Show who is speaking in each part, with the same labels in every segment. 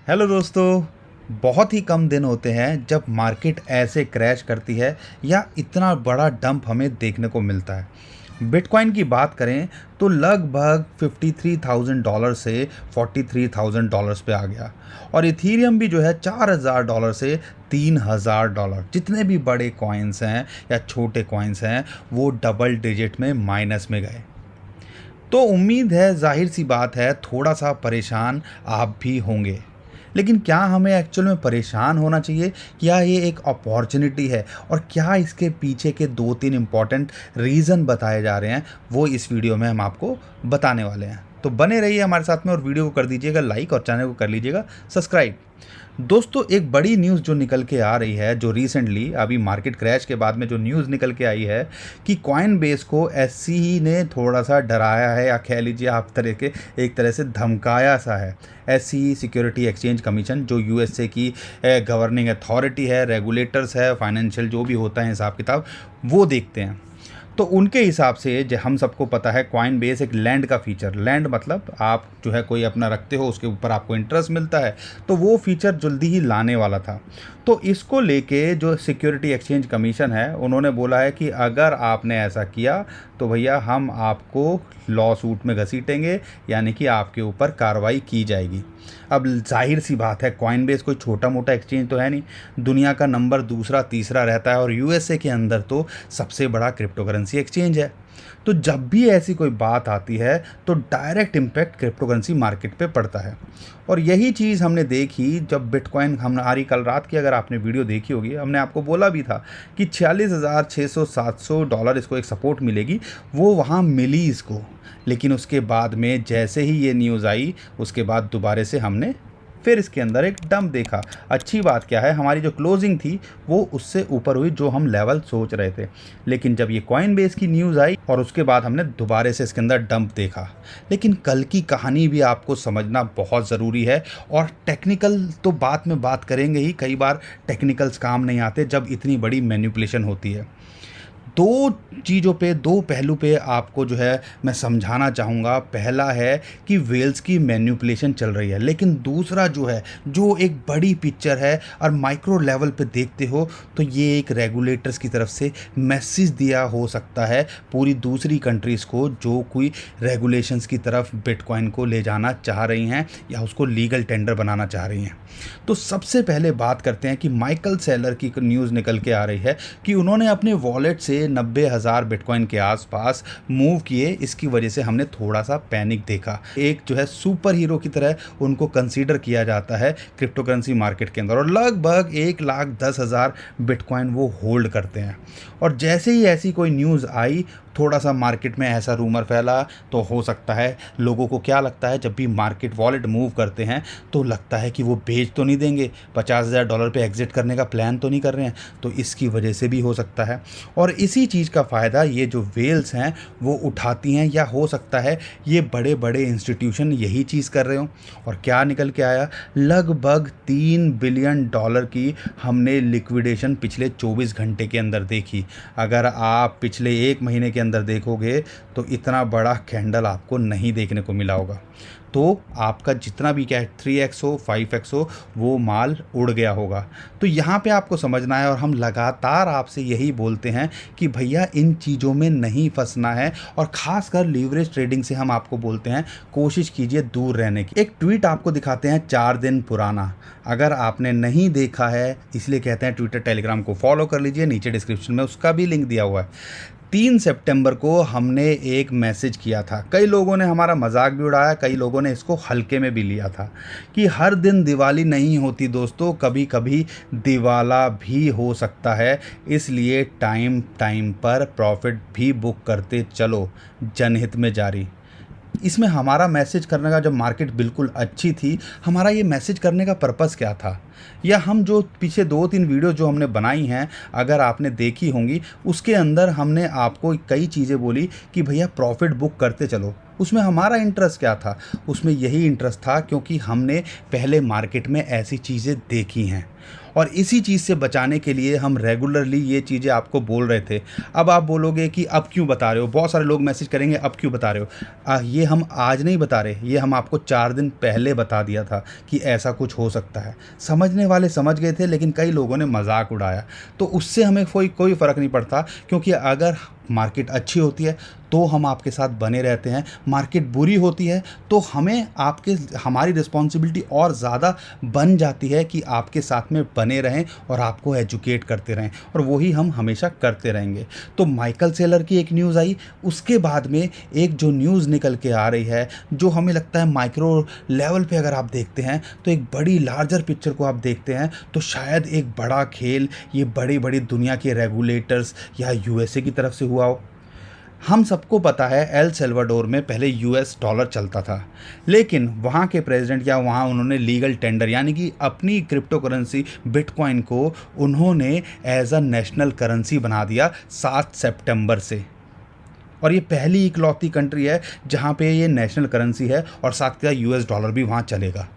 Speaker 1: Hello दोस्तों। बहुत ही कम दिन होते हैं जब मार्केट ऐसे क्रैश करती है या इतना बड़ा डंप हमें देखने को मिलता है। बिटकॉइन की बात करें तो लगभग $53,000 से $43,000 पे आ गया। और इथीरियम भी जो है $4,000 से $3,000। जितने भी बड़े कॉइन्स हैं या छोटे कॉइन्स हैं वो डबल डिजिट में माइनस में गए। तो उम्मीद है, जाहिर सी बात है, थोड़ा सा परेशान आप भी होंगे। लेकिन क्या हमें एक्चुअल में परेशान होना चाहिए? क्या ये एक अपॉर्चुनिटी है? और क्या इसके पीछे के 2-3 इम्पॉर्टेंट रीज़न बताए जा रहे हैं, वो इस वीडियो में हम आपको बताने वाले हैं। तो बने रहिए हमारे साथ में और वीडियो को कर दीजिएगा लाइक और चैनल को कर लीजिएगा सब्सक्राइब। दोस्तों, एक बड़ी न्यूज़ जो निकल के आ रही है, जो रिसेंटली अभी मार्केट क्रैश के बाद में जो न्यूज़ निकल के आई है कि कॉइनबेस को एससीई ने थोड़ा सा डराया है, या कह लीजिए आप एक तरह से धमकाया सा है। एससीई सिक्योरिटी एक्सचेंज कमीशन, जो यूएसए की गवर्निंग अथॉरिटी है, रेगुलेटर्स है, फाइनेंशियल जो भी होता है हिसाब किताब वो देखते हैं। तो उनके हिसाब से जो हम सबको पता है, कॉइन बेस एक लैंड का फीचर, लैंड मतलब आप जो है कोई अपना रखते हो, उसके ऊपर आपको इंटरेस्ट मिलता है, तो वो फीचर जल्दी ही लाने वाला था। तो इसको लेके जो सिक्योरिटी एक्सचेंज कमीशन है, उन्होंने बोला है कि अगर आपने ऐसा किया तो भैया हम आपको लॉ सूट में घसीटेंगे, यानी कि आपके ऊपर कार्रवाई की जाएगी। अब जाहिर सी बात है, कॉइनबेस कोई छोटा मोटा एक्सचेंज तो है नहीं, दुनिया का नंबर दूसरा तीसरा रहता है और यूएसए के अंदर तो सबसे बड़ा क्रिप्टो करेंसी एक्सचेंज है। तो जब भी ऐसी कोई बात आती है तो direct impact crypto currency market पे पड़ता है। और यही चीज़ हमने देखी जब बिटकॉइन हमारी कल रात की अगर आपने वीडियो देखी होगी, हमने आपको बोला भी था कि 46,600-700 इसको एक सपोर्ट मिलेगी, वो वहाँ मिली इसको। लेकिन उसके बाद में जैसे ही ये न्यूज़ आई, उसके बाद दोबारा से हमने फिर इसके अंदर एक डंप देखा। अच्छी बात क्या है, हमारी जो क्लोजिंग थी वो उससे ऊपर हुई, जो हम लेवल सोच रहे थे। लेकिन जब ये कॉइन बेस की न्यूज़ आई और उसके बाद हमने दोबारा से इसके अंदर डंप देखा। लेकिन कल की कहानी भी आपको समझना बहुत ज़रूरी है। और टेक्निकल तो बाद में बात करेंगे ही, कई बार टेक्निकल्स काम नहीं आते जब इतनी बड़ी मैनिपुलेशन होती है। दो चीज़ों पे, दो पहलू पे आपको जो है मैं समझाना चाहूँगा। पहला है कि वेल्स की मैनिपुलेशन चल रही है, लेकिन दूसरा जो है, जो एक बड़ी पिक्चर है और माइक्रो लेवल पे देखते हो, तो ये एक रेगुलेटर्स की तरफ से मैसेज दिया हो सकता है पूरी दूसरी कंट्रीज़ को, जो कोई रेगुलेशंस की तरफ बिटकॉइन को ले जाना चाह रही हैं या उसको लीगल टेंडर बनाना चाह रही हैं। तो सबसे पहले बात करते हैं कि माइकल सेलर की न्यूज़ निकल के आ रही है कि उन्होंने अपने वॉलेट से 90,000 बिटकॉइन के आसपास मूव किए। इसकी वजह से हमने थोड़ा सा पैनिक देखा। एक जो है सुपर हीरो की तरह उनको कंसीडर किया जाता है क्रिप्टो करेंसी मार्केट के अंदर, और लगभग 1,10,000 बिटकॉइन वो होल्ड करते हैं। और जैसे ही ऐसी कोई न्यूज़ आई, थोड़ा सा मार्केट में ऐसा रूमर फैला, तो हो सकता है लोगों को क्या लगता है, जब भी मार्केट वॉलेट मूव करते हैं तो लगता है कि वो बेच तो नहीं देंगे, $50,000 पे एग्जिट करने का प्लान तो नहीं कर रहे हैं, तो इसकी वजह से भी हो सकता है। और इसी चीज़ का फ़ायदा ये जो वेल्स हैं वो उठाती हैं, या हो सकता है ये बड़े बड़े इंस्टीट्यूशन यही चीज़ कर रहे हों। और क्या निकल के आया, लगभग $3 बिलियन की हमने लिक्विडेशन पिछले 24 घंटे के अंदर देखी। अगर आप पिछले एक महीने के अंदर देखोगे तो इतना बड़ा कैंडल आपको नहीं देखने को मिला होगा। तो आपका जितना भी क्या है 3x हो 5x हो, वो माल उड़ गया होगा। तो यहाँ पे आपको समझना है, और हम लगातार आपसे यही बोलते हैं कि भैया इन चीज़ों में नहीं फंसना है। और ख़ासकर लीवरेज ट्रेडिंग से हम आपको बोलते हैं कोशिश कीजिए दूर रहने की। एक ट्वीट आपको दिखाते हैं 4 दिन पुराना, अगर आपने नहीं देखा है, इसलिए कहते हैं ट्विटर टेलीग्राम को फॉलो कर लीजिए, नीचे डिस्क्रिप्शन में उसका भी लिंक दिया हुआ है। 3 सितंबर को हमने एक मैसेज किया था, कई लोगों ने हमारा मजाक भी उड़ाया, कई लोगों ने इसको हल्के में भी लिया था कि हर दिन दिवाली नहीं होती दोस्तों, कभी कभी दिवाला भी हो सकता है, इसलिए टाइम टाइम पर प्रॉफिट भी बुक करते चलो, जनहित में जारी। इसमें हमारा मैसेज करने का, जब मार्केट बिल्कुल अच्छी थी, हमारा ये मैसेज करने का पर्पस क्या था? या हम जो पीछे 2-3 वीडियो जो हमने बनाई हैं, अगर आपने देखी होंगी, उसके अंदर हमने आपको कई चीज़ें बोली कि भैया प्रॉफिट बुक करते चलो। उसमें हमारा इंटरेस्ट क्या था? उसमें यही इंटरेस्ट था क्योंकि हमने पहले मार्केट में ऐसी चीज़ें देखी हैं और इसी चीज़ से बचाने के लिए हम रेगुलरली ये चीज़ें आपको बोल रहे थे। अब आप बोलोगे कि अब क्यों बता रहे हो? बहुत सारे लोग मैसेज करेंगे अब क्यों बता रहे हो? ये हम आज नहीं बता रहे, ये हम आपको 4 दिन पहले बता दिया था कि ऐसा कुछ हो सकता है। समझने वाले समझ गए थे, लेकिन कई लोगों ने मजाक उड़ाया, तो उससे हमें कोई फ़र्क नहीं पड़ता, क्योंकि अगर मार्केट अच्छी होती है तो हम आपके साथ बने रहते हैं, मार्केट बुरी होती है तो हमारी रिस्पॉन्सिबिलिटी और ज़्यादा बन जाती है कि आपके साथ में बने रहें और आपको एजुकेट करते रहें, और वही हम हमेशा करते रहेंगे। तो माइकल सेलर की एक न्यूज़ आई, उसके बाद में एक जो न्यूज़ निकल के आ रही है, जो हमें लगता है माइक्रो लेवल पे अगर आप देखते हैं तो एक बड़ी लार्जर पिक्चर को आप देखते हैं तो शायद एक बड़ा खेल ये बड़ी बड़ी दुनिया के रेगुलेटर्स या यूएसए की तरफ से हुआ हो। हम सबको पता है एल सल्वाडोर में पहले यूएस डॉलर चलता था, लेकिन वहाँ के प्रेसिडेंट या वहाँ उन्होंने लीगल टेंडर यानी कि अपनी क्रिप्टो करेंसी बिटकॉइन को उन्होंने एज अ नेशनल करेंसी बना दिया 7 सितंबर से। और ये पहली इकलौती कंट्री है जहाँ पे ये नेशनल करेंसी है और साथ का यूएस डॉलर भी वहाँ चलेगा।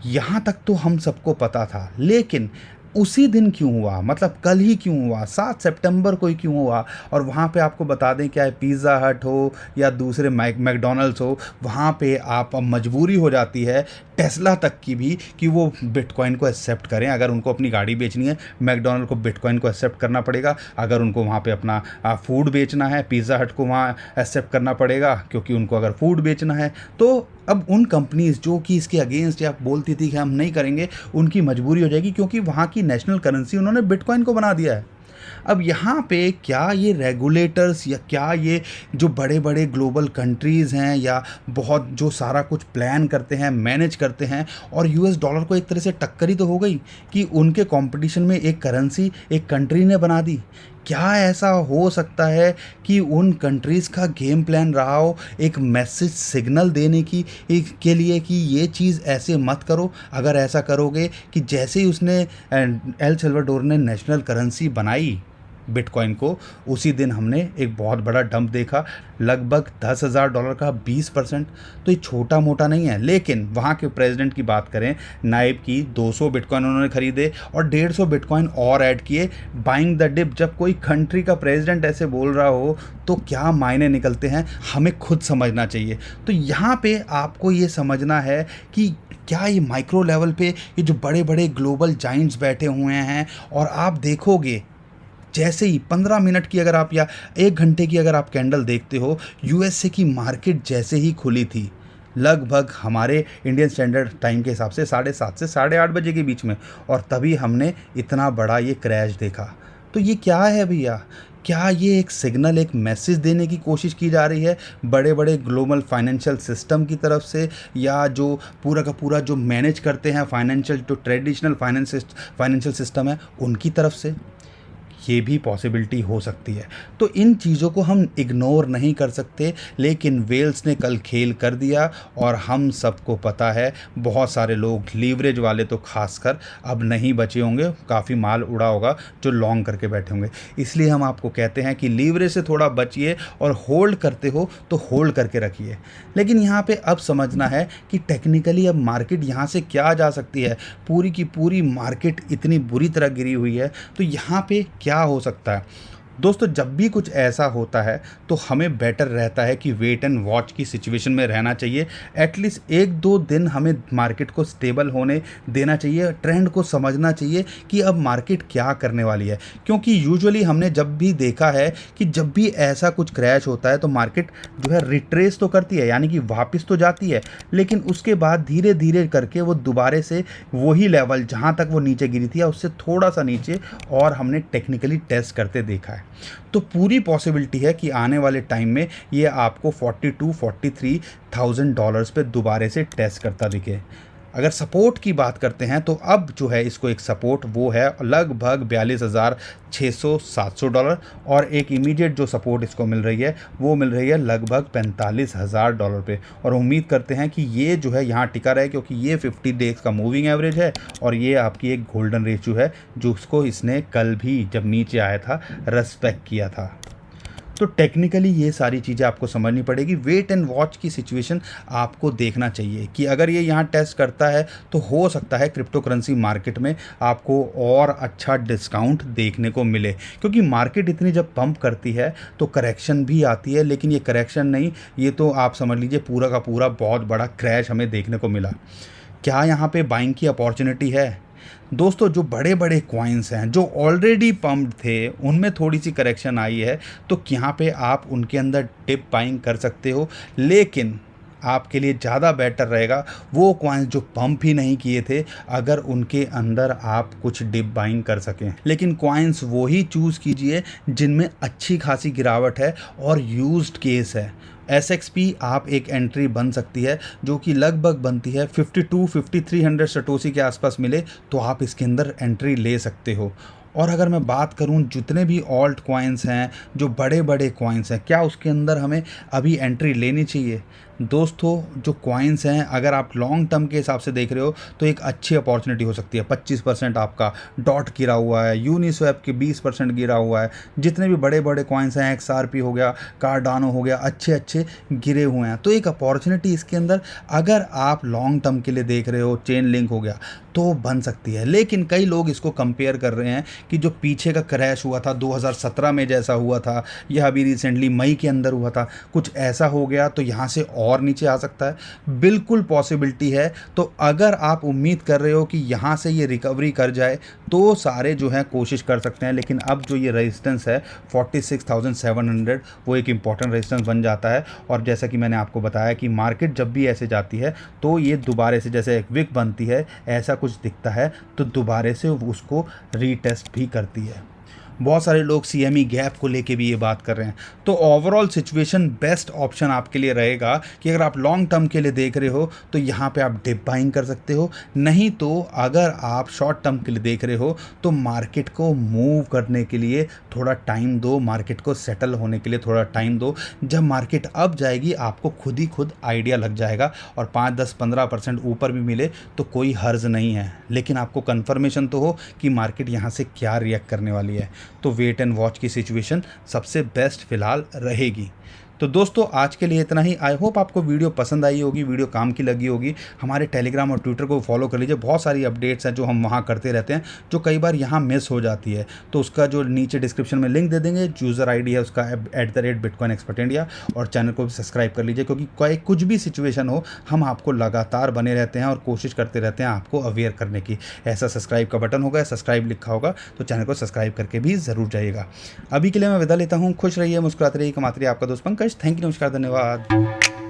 Speaker 1: यहाँ तक तो हम सबको पता था, लेकिन उसी दिन क्यों हुआ, मतलब कल ही क्यों हुआ, 7 सितंबर को ही क्यों हुआ? और वहाँ पे आपको बता दें, क्या है, पिज़्ज़ा हट हो या दूसरे मैकडॉनल्ड्स हो, वहाँ पे आप मजबूरी हो जाती है टेस्ला तक की भी कि वो बिटकॉइन को एक्सेप्ट करें। अगर उनको अपनी गाड़ी बेचनी है, मैकडॉनल्ड को बिटकॉइन को एक्सेप्ट करना पड़ेगा। अगर उनको वहाँ पे अपना फूड बेचना है, पिज़्ज़ा हट को वहाँ एक्सेप्ट करना पड़ेगा, क्योंकि उनको अगर फूड बेचना है तो अब उन कंपनीज़ जो कि इसके अगेंस्ट या बोलती थी कि हम नहीं करेंगे, उनकी मजबूरी हो जाएगी, क्योंकि वहाँ की नेशनल करेंसी उन्होंने बिटकॉइन को बना दिया है। अब यहाँ पे क्या ये रेगुलेटर्स या क्या ये जो बड़े बड़े ग्लोबल कंट्रीज़ हैं या बहुत जो सारा कुछ प्लान करते हैं, मैनेज करते हैं, और यूएस डॉलर को एक तरह से टक्कर ही तो हो गई कि उनके कंपटीशन में एक करेंसी एक कंट्री ने बना दी। क्या ऐसा हो सकता है कि उन कंट्रीज़ का गेम प्लान रहा हो एक मैसेज सिग्नल देने के लिए कि ये चीज़ ऐसे मत करो? अगर ऐसा करोगे कि जैसे ही उसने एल सल्वाडोर ने नेशनल करेंसी बनाई बिटकॉइन को, उसी दिन हमने एक बहुत बड़ा डंप देखा, लगभग $10,000 का 20%। तो ये छोटा मोटा नहीं है। लेकिन वहाँ के प्रेसिडेंट की बात करें, नायब की, 200 बिटकॉइन उन्होंने खरीदे और 150 बिटकॉइन और ऐड किए, बाइंग द डिप। जब कोई कंट्री का प्रेसिडेंट ऐसे बोल रहा हो तो क्या मायने निकलते हैं, हमें खुद समझना चाहिए। तो यहाँ पे आपको ये समझना है कि क्या ये माइक्रो लेवल पे ये जो बड़े बड़े ग्लोबल जाइंट्स बैठे हुए हैं, और आप देखोगे जैसे ही 15 मिनट की अगर आप या 1 घंटे की अगर आप कैंडल देखते हो, यूएसए की मार्केट जैसे ही खुली थी, लगभग हमारे इंडियन स्टैंडर्ड टाइम के हिसाब से 7:30 से 8:30 बजे के बीच में, और तभी हमने इतना बड़ा ये क्रैश देखा। तो ये क्या है भैया? क्या ये एक सिग्नल, एक मैसेज देने की कोशिश की जा रही है बड़े बड़े ग्लोबल फाइनेंशियल सिस्टम की तरफ से, या जो पूरा का पूरा जो मैनेज करते हैं फाइनेंशियल, जो ट्रेडिशनल फाइनेंशियल सिस्टम है, उनकी तरफ से? ये भी पॉसिबिलिटी हो सकती है। तो इन चीज़ों को हम इग्नोर नहीं कर सकते, लेकिन वेल्स ने कल खेल कर दिया, और हम सबको पता है बहुत सारे लोग, लीवरेज वाले तो खासकर, अब नहीं बचे होंगे, काफ़ी माल उड़ा होगा जो लॉन्ग करके बैठे होंगे। इसलिए हम आपको कहते हैं कि लीवरेज से थोड़ा बचिए, और होल्ड करते हो तो होल्ड करके रखिए। लेकिन यहाँ पे अब समझना है कि टेक्निकली अब मार्केट यहाँ से क्या जा सकती है। पूरी की पूरी मार्केट इतनी बुरी तरह गिरी हुई है, तो यहाँ पे क्या हो सकता है? दोस्तों, जब भी कुछ ऐसा होता है तो हमें बेटर रहता है कि वेट एंड वॉच की सिचुएशन में रहना चाहिए। एटलीस्ट 1-2 दिन हमें मार्केट को स्टेबल होने देना चाहिए, ट्रेंड को समझना चाहिए कि अब मार्केट क्या करने वाली है। क्योंकि यूजुअली हमने जब भी देखा है कि जब भी ऐसा कुछ क्रैश होता है तो मार्केट जो है रिट्रेस तो करती है, यानी कि वापस तो जाती है, लेकिन उसके बाद धीरे धीरे करके वो दोबारा से वही लेवल जहाँ तक वो नीचे गिरी थी या उससे थोड़ा सा नीचे, और हमने टेक्निकली टेस्ट करते देखा है। तो पूरी पॉसिबिलिटी है कि आने वाले टाइम में ये आपको $42,000-43,000 पे दोबारा से टेस्ट करता दिखे। अगर सपोर्ट की बात करते हैं तो अब जो है इसको एक सपोर्ट वो है लगभग $42,600-700 और एक इमीडिएट जो सपोर्ट इसको मिल रही है वो मिल रही है लगभग $45,000 पे। और उम्मीद करते हैं कि ये जो है यहाँ टिका रहे, क्योंकि ये 50 डेज का मूविंग एवरेज है और ये आपकी एक गोल्डन रेशियो है जो उसको इसने कल भी जब नीचे आया था रेस्पेक्ट किया था। तो टेक्निकली ये सारी चीज़ें आपको समझनी पड़ेगी। वेट एंड वॉच की सिचुएशन आपको देखना चाहिए कि अगर ये यहाँ टेस्ट करता है तो हो सकता है क्रिप्टो करेंसी मार्केट में आपको और अच्छा डिस्काउंट देखने को मिले, क्योंकि मार्केट इतनी जब पंप करती है तो करेक्शन भी आती है, लेकिन ये करेक्शन नहीं, ये तो आप समझ लीजिए पूरा का पूरा बहुत बड़ा क्रैश हमें देखने को मिला। क्या यहाँ पे बाइंग की अपॉर्चुनिटी है? दोस्तों, जो बड़े बड़े कॉइन्स हैं जो ऑलरेडी पम्प्ड थे उनमें थोड़ी सी करेक्शन आई है, तो यहाँ पे आप उनके अंदर डिप बाइंग कर सकते हो, लेकिन आपके लिए ज़्यादा बेटर रहेगा वो कॉइन्स जो पंप ही नहीं किए थे, अगर उनके अंदर आप कुछ डिप बाइंग कर सकें। लेकिन कॉइन्स वो ही चूज़ कीजिए जिनमें अच्छी खासी गिरावट है और यूज्ड केस है। SXP आप एक एंट्री बन सकती है जो कि लगभग बनती है 52-5300 सटोसी के आसपास मिले तो आप इसके अंदर एंट्री ले सकते हो। और अगर मैं बात करूं जितने भी ऑल्ट कॉइन्स हैं, जो बड़े बड़े कॉइन्स हैं, क्या उसके अंदर हमें अभी एंट्री लेनी चाहिए? दोस्तों, जो कॉइन्स हैं अगर आप लॉन्ग टर्म के हिसाब से देख रहे हो तो एक अच्छी अपॉर्चुनिटी हो सकती है। 25% आपका डॉट गिरा हुआ है, यूनिस्वैप के 20% गिरा हुआ है, जितने भी बड़े बड़े कॉइन्स हैं, XRP हो गया, कार्डानो हो गया, अच्छे अच्छे गिरे हुए हैं। तो एक अपॉर्चुनिटी इसके अंदर अगर आप लॉन्ग टर्म के लिए देख रहे हो, चेन लिंक हो गया तो बन सकती है। लेकिन कई लोग इसको कंपेयर कर रहे हैं कि जो पीछे का क्रैश हुआ था 2017 में जैसा हुआ था, यह अभी रिसेंटली मई के अंदर हुआ था, कुछ ऐसा हो गया तो यहाँ से और नीचे आ सकता है। बिल्कुल पॉसिबिलिटी है। तो अगर आप उम्मीद कर रहे हो कि यहाँ से ये रिकवरी कर जाए तो सारे जो हैं कोशिश कर सकते हैं, लेकिन अब जो ये रेजिस्टेंस है 46,700 वो एक इम्पॉर्टेंट रेजिस्टेंस बन जाता है। और जैसा कि मैंने आपको बताया कि मार्केट जब भी ऐसे जाती है तो ये दोबारा से जैसे एक विक बनती है ऐसा कुछ दिखता है तो दोबारा से उसको रीटेस्ट भी करती है। बहुत सारे लोग CME गैप को लेके भी ये बात कर रहे हैं। तो ओवरऑल सिचुएशन बेस्ट ऑप्शन आपके लिए रहेगा कि अगर आप लॉन्ग टर्म के लिए देख रहे हो तो यहाँ पे आप डिप बाइंग कर सकते हो, नहीं तो अगर आप शॉर्ट टर्म के लिए देख रहे हो तो मार्केट को मूव करने के लिए थोड़ा टाइम दो, मार्केट को सेटल होने के लिए थोड़ा टाइम दो। जब मार्केट अप जाएगी आपको खुद ही खुद आइडिया लग जाएगा और 5-10-15% ऊपर भी मिले तो कोई हर्ज नहीं है, लेकिन आपको कन्फर्मेशन तो हो कि मार्केट यहाँ से क्या रिएक्ट करने वाली है। तो वेट एंड वॉच की सिचुएशन सबसे बेस्ट फिलहाल रहेगी। तो दोस्तों, आज के लिए इतना ही। आई होप आपको वीडियो पसंद आई होगी, वीडियो काम की लगी होगी। हमारे टेलीग्राम और ट्विटर को फॉलो कर लीजिए, बहुत सारी अपडेट्स हैं जो हम वहाँ करते रहते हैं जो कई बार यहाँ मिस हो जाती है। तो उसका जो नीचे डिस्क्रिप्शन में लिंक दे देंगे, यूज़र ID है उसका @bitcoinexpertindia, और चैनल को भी सब्सक्राइब कर लीजिए, क्योंकि कुछ भी सिचुएशन हो हम आपको लगातार बने रहते हैं और कोशिश करते रहते हैं आपको अवेयर करने की। ऐसा सब्सक्राइब का बटन होगा, सब्सक्राइब लिखा होगा, तो चैनल को सब्सक्राइब करके भी ज़रूर जाइएगा। अभी के लिए मैं विदा लेता हूँ। खुश रहिए, मुस्कुराते रहिए, कमाते रहिए। आपका दोस्त पंकज। थैंक यू, नमस्कार, धन्यवाद।